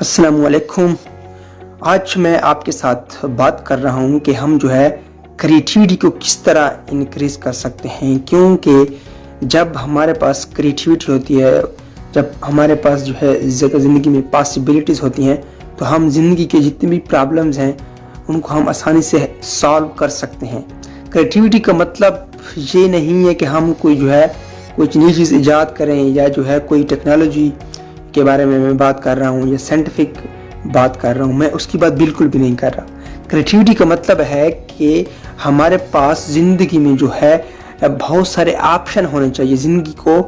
अस्सलाम वालेकुम। आज मैं आपके साथ बात कर रहा हूँ कि हम जो है क्रिएटिविटी को किस तरह इंक्रीज कर सकते हैं, क्योंकि जब हमारे पास क्रिएटिविटी होती है, जब हमारे पास जो है ज़िंदगी में पॉसिबिलिटीज़ होती हैं, तो हम ज़िंदगी के जितने भी प्रॉब्लम्स हैं उनको हम आसानी से सॉल्व कर सकते हैं। क्रिएटिविटी का मतलब ये नहीं है कि हम कोई नई चीज़ ईजाद करें या जो है कोई टेक्नोलॉजी के बारे में मैं बात कर रहा हूँ या साइंटिफिक बात कर रहा हूँ, मैं उसकी बात बिल्कुल भी नहीं कर रहा। क्रिएटिविटी का मतलब है कि हमारे पास ज़िंदगी में जो है बहुत सारे ऑप्शन होने चाहिए ज़िंदगी को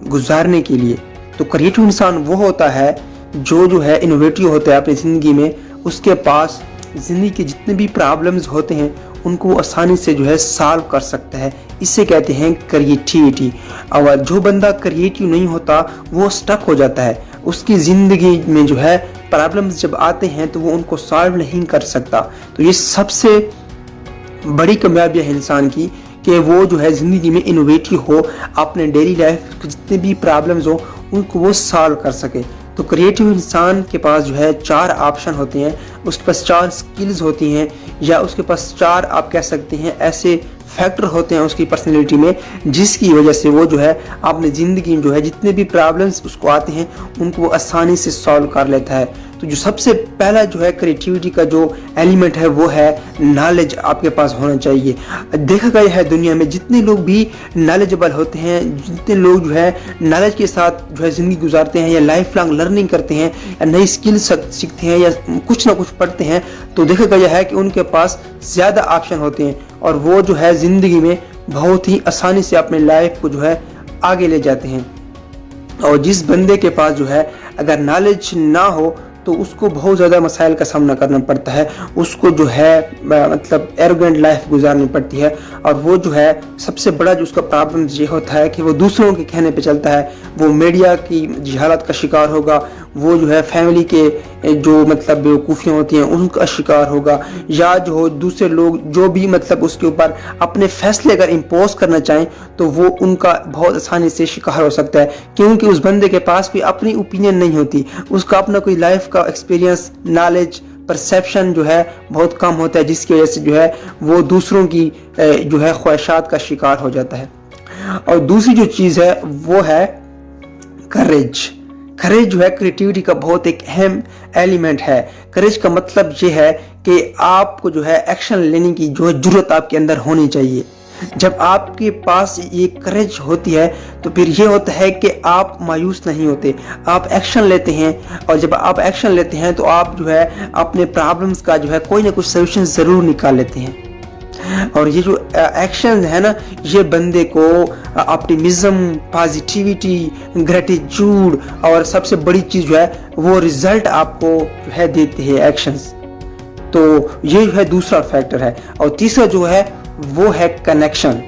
गुजारने के लिए। तो क्रिएटिव इंसान वो होता है जो है इनोवेटिव होता है अपनी ज़िंदगी में। उसके पास ज़िंदगी के जितने भी प्रॉब्लम्स होते हैं उनको आसानी से जो है सॉल्व कर सकता है। इसे कहते हैं क्रिएटिविटी। और जो बंदा क्रिएटिव नहीं होता वो स्टक हो जाता है। उसकी ज़िंदगी में जो है प्रॉब्लम्स जब आते हैं तो वो उनको सॉल्व नहीं कर सकता। तो ये सबसे बड़ी कामयाबी है इंसान की कि वो जो है ज़िंदगी में इनोवेटिव हो, अपने डेली लाइफ के जितने भी प्रॉब्लम्स हो उनको वो सॉल्व कर सके। तो क्रिएटिव इंसान के पास जो है 4 ऑप्शन होते हैं, उसके पास 4 स्किल्स होती हैं, या उसके पास 4 आप कह सकते हैं ऐसे फैक्टर होते हैं उसकी पर्सनैलिटी में जिसकी वजह से वो जो है अपनी ज़िंदगी में जो है जितने भी प्रॉब्लम्स उसको आते हैं उनको वो आसानी से सॉल्व कर लेता है। तो जो सबसे पहला जो है क्रिएटिविटी का जो एलिमेंट है वो है नॉलेज आपके पास होना चाहिए। देखा गया है दुनिया में जितने लोग भी नॉलेजेबल होते हैं, जितने लोग जो है नॉलेज के साथ जो है ज़िंदगी गुजारते हैं या लाइफ लॉन्ग लर्निंग करते हैं या नई स्किल्स सीखते हैं या कुछ ना कुछ पढ़ते हैं, तो देखा गया है कि उनके पास ज़्यादा ऑप्शन होते हैं और वो जो है ज़िंदगी में बहुत ही आसानी से अपने लाइफ को जो है आगे ले जाते हैं। और जिस बंदे के पास जो है अगर नॉलेज ना हो तो उसको बहुत ज़्यादा मसाइल का सामना करना पड़ता है। उसको जो है मतलब एरोगेंट लाइफ गुजारनी पड़ती है। और वो जो है सबसे बड़ा जो उसका प्रॉब्लम ये होता है कि वो दूसरों के कहने पे चलता है, वो मीडिया की जहालत का शिकार होगा, वो जो है फैमिली के जो मतलब बेवकूफ़ियाँ होती हैं उनका शिकार होगा, या जो हो दूसरे लोग जो भी मतलब उसके ऊपर अपने फैसले अगर इम्पोज करना चाहें तो वो उनका बहुत आसानी से शिकार हो सकता है, क्योंकि उस बंदे के पास कोई अपनी ओपिनियन नहीं होती, उसका अपना कोई लाइफ का एक्सपीरियंस, नॉलेज, परसेप्शन जो है बहुत कम होता है, जिसकी वजह से जो है वो दूसरों की जो है ख्वाहिशात का शिकार हो जाता है। और दूसरी जो चीज़ है वो है करेज। करेज जो है क्रिएटिविटी का बहुत एक अहम एलिमेंट है। करेज का मतलब ये है कि आपको जो है एक्शन लेने की जो है जुर्रत आपके अंदर होनी चाहिए। जब आपके पास ये करेज होती है तो फिर ये होता है कि आप मायूस नहीं होते, आप एक्शन लेते हैं। और जब आप एक्शन लेते हैं तो आप जो है अपने प्रॉब्लम्स का जो है कोई ना कुछ सोल्यूशन ज़रूर निकाल लेते हैं। और ये जो एक्शन है ना, ये बंदे को ऑप्टिमिज्म, पॉजिटिविटी, ग्रेटिट्यूड और सबसे बड़ी चीज़ जो है वो रिजल्ट आपको जो है देते हैं एक्शंस। तो ये जो है दूसरा फैक्टर है। और तीसरा जो है वो है कनेक्शन।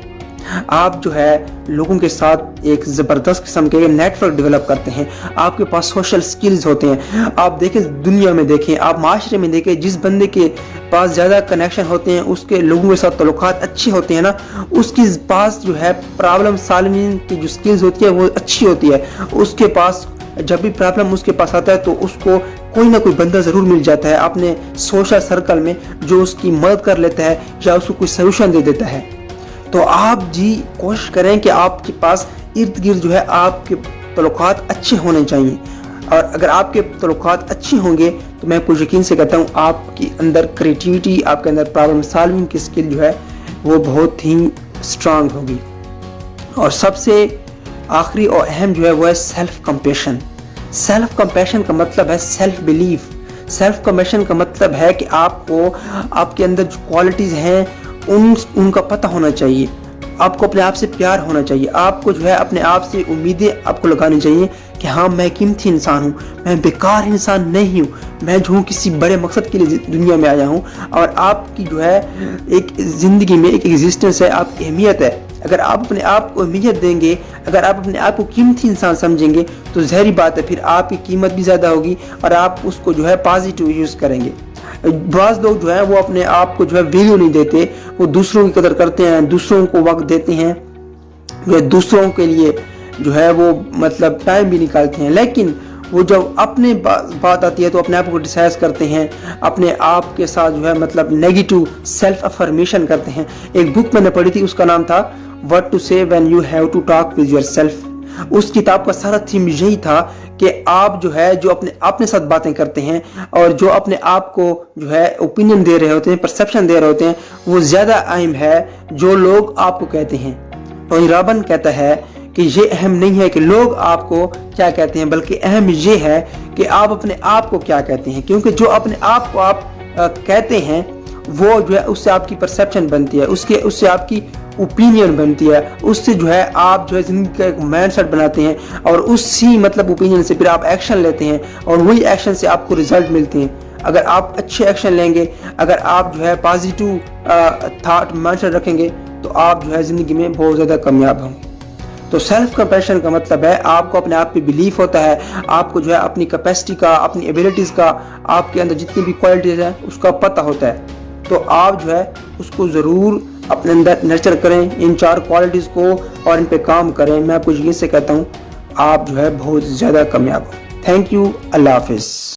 आप जो है लोगों के साथ एक ज़बरदस्त किस्म के नेटवर्क डेवलप करते हैं, आपके पास सोशल स्किल्स होते हैं। आप देखें दुनिया में, देखें आप माशरे में, देखें जिस बंदे के पास ज़्यादा कनेक्शन होते हैं, उसके लोगों के साथ ताल्लुकात अच्छे होते हैं ना, उसके पास जो है प्रॉब्लम सॉल्विंग की जो स्किल्स होती है वो अच्छी होती है। उसके पास जब भी प्रॉब्लम उसके पास आता है तो उसको कोई ना कोई बंदा ज़रूर मिल जाता है अपने सोशल सर्कल में जो उसकी मदद कर लेता है या उसको कोई सोल्यूशन दे देता है। तो आप जी कोशिश करें कि आपके पास इर्द गिर्द जो है आपके ताल्लुकात अच्छे होने चाहिए। और अगर आपके ताल्लुकात अच्छे होंगे तो मैं कुछ यकीन से कहता हूँ आपके अंदर क्रिएटिविटी, आपके अंदर प्रॉब्लम सॉल्विंग की स्किल जो है वो बहुत ही स्ट्रांग होगी। और सबसे आखिरी और अहम जो है वो है सेल्फ कंपैशन। सेल्फ कंपैशन का मतलब है सेल्फ बिलीफ। सेल्फ कंपैशन का मतलब है कि आपको आपके अंदर जो क्वालिटीज़ हैं उनका पता होना चाहिए। आपको अपने आप से प्यार होना चाहिए। आपको जो है अपने आप से उम्मीदें आपको लगानी चाहिए कि हाँ मैं कीमती इंसान हूँ, मैं बेकार इंसान नहीं हूँ, मैं जो हूँ किसी बड़े मकसद के लिए दुनिया में आया हूँ। और आपकी जो है एक ज़िंदगी में एक एग्जिस्टेंस है, आपकी अहमियत है। अगर आप अपने आप को अहमियत देंगे, अगर आप अपने आप को कीमती इंसान समझेंगे तो ज़ाहिर बात है फिर आपकी कीमत भी ज़्यादा होगी और आप उसको जो है पॉजिटिव यूज़ करेंगे। बाज़ लोग जो है वो अपने आप को जो है वैल्यू नहीं देते, वो दूसरों की कदर करते हैं, दूसरों को वक्त देते हैं, जो दूसरों के लिए जो है वो मतलब टाइम भी निकालते हैं, लेकिन وہ जब अपने बात आती है तो अपने आप को क्रिटिसाइज करते हैं, अपने आप के साथ जो है मतलब नेगेटिव सेल्फ अफर्मेशन करते हैं। एक बुक मैंने पढ़ी थी, उसका नाम था what to say when you have to talk with yourself. उस किताब का सारा थीम यही था कि आप जो है जो अपने साथ बातें करते हैं और जो अपने आप को जो है ओपिनियन दे रहे होते हैं, परसेप्शन दे रहे होते हैं, वो ज्यादा अहम है जो लोग आपको कहते हैं। टोनी रॉबिन्स कहता है कि ये अहम नहीं है कि लोग आपको क्या कहते हैं, बल्कि अहम ये है कि आप अपने आप को क्या कहते हैं, क्योंकि जो अपने आप को आप कहते हैं वो जो है उससे आपकी परसेप्शन बनती है, उससे आपकी ओपिनियन बनती है, उससे जो है आप जो है जिंदगी का एक माइंडसेट बनाते हैं और उसी मतलब ओपिनियन से फिर आप एक्शन लेते हैं और वही एक्शन से आपको रिजल्ट मिलते हैं। अगर आप अच्छे एक्शन लेंगे, अगर आप जो है पॉजिटिव थॉट माइंडसेट रखेंगे तो आप जो है जिंदगी में बहुत ज़्यादा कामयाब होंगे। तो सेल्फ कंपैशन का मतलब है आपको अपने आप पे बिलीफ होता है, आपको जो है अपनी कैपेसिटी का, अपनी एबिलिटीज़ का, आपके अंदर जितनी भी क्वालिटीज़ हैं उसका पता होता है। तो आप जो है उसको ज़रूर अपने अंदर नर्चर करें, इन 4 क्वालिटीज़ को, और इन पे काम करें। मैं आपको यकीन से कहता हूँ आप जो है बहुत ज़्यादा कामयाब हो। थैंक यू, अल्लाह हाफिज़।